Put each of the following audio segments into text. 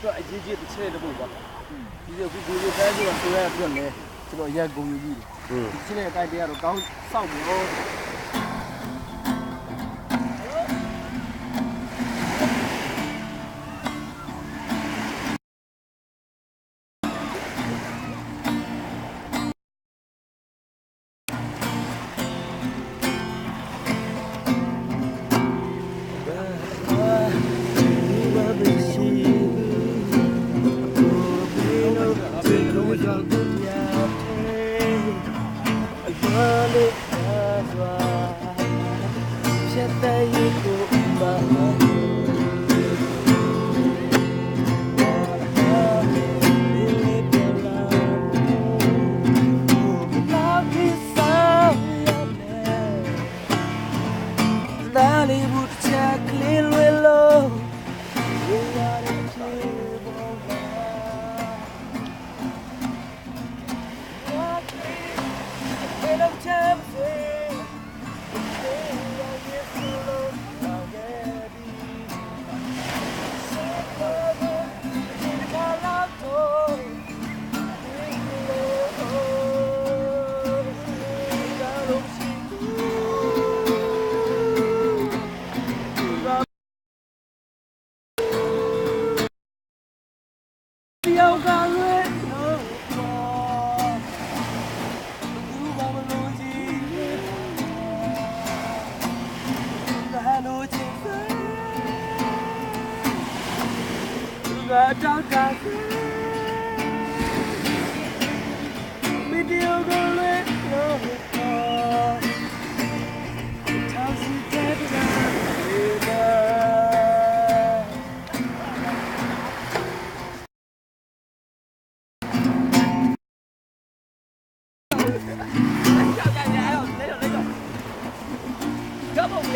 အတွက်အရေးကြီးတစ်ချက်တစ်ပုဒ်ပါဒီလိုကိုကိုတိုင်းပြီးတော့ဆိုရတဲ့အတွက်လည်းကျွန်တော်ရန်ကုန်ကြီးတယ်ဒီချင်းရဲ့အတိုင်းတရားတော့ကောင်းစောက်ပြီးတော့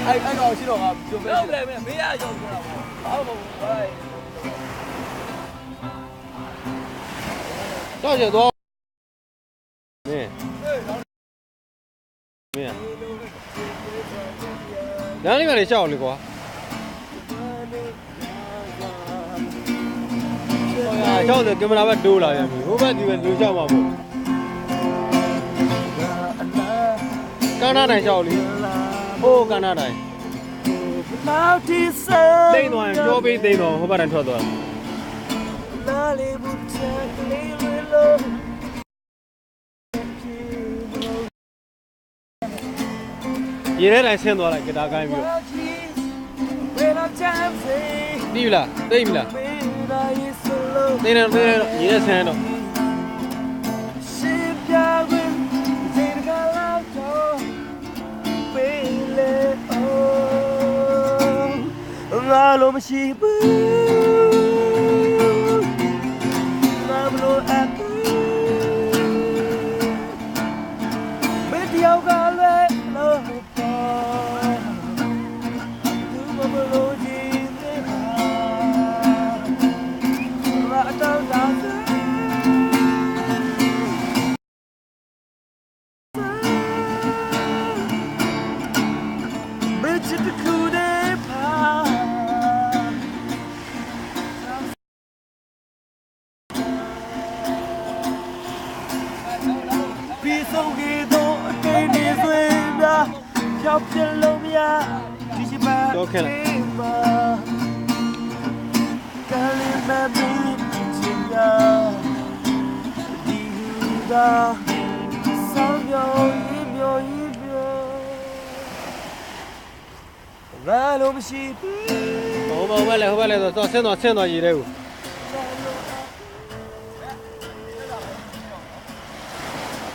အဲ့တော့ရှိတော့ကပြောမယ်ဟုတ်တယ်မင်းရရောက်ဆိုတာပေါ့ဟုတ်ပါဘူးတော့ကျတော့မင်းနားလေးကလေးရှောက်လေကွာရှောက်တယ်ကင်မရာပဲတိုးလာပြန်ပြီဟိုဘက်ဒီဘက်လူရှောက်မှာပေါ့ကနားတိုင်းရှောက်လေဟိုးကနားတိုင်းတိတ်သွားရင်ပြောပြီးတိတ်တော့ဟိုဘက်တိုင်းထွက်သွားရေထဲတိုင်းဆင်းသွားလိုက်ဂတာကိုင်းပြီးတော့ဒီလားတိတ်မလားတိတ်နေရေထဲဆင်းတော့ငါလိုမရှိဘူးငါမလို့အပ်ဘယ်တယောက်ကလည်းလို့ပေါ်သူမမလို့ကြည့်နေတာငါအတောင်းတာဘယ်ချစ်ကူတဲ့ပါ飘飘龙呀，你是把你吧，干里面没情呀，你的三秒一秒一秒，来了不是？好吧，来，到，先到一来。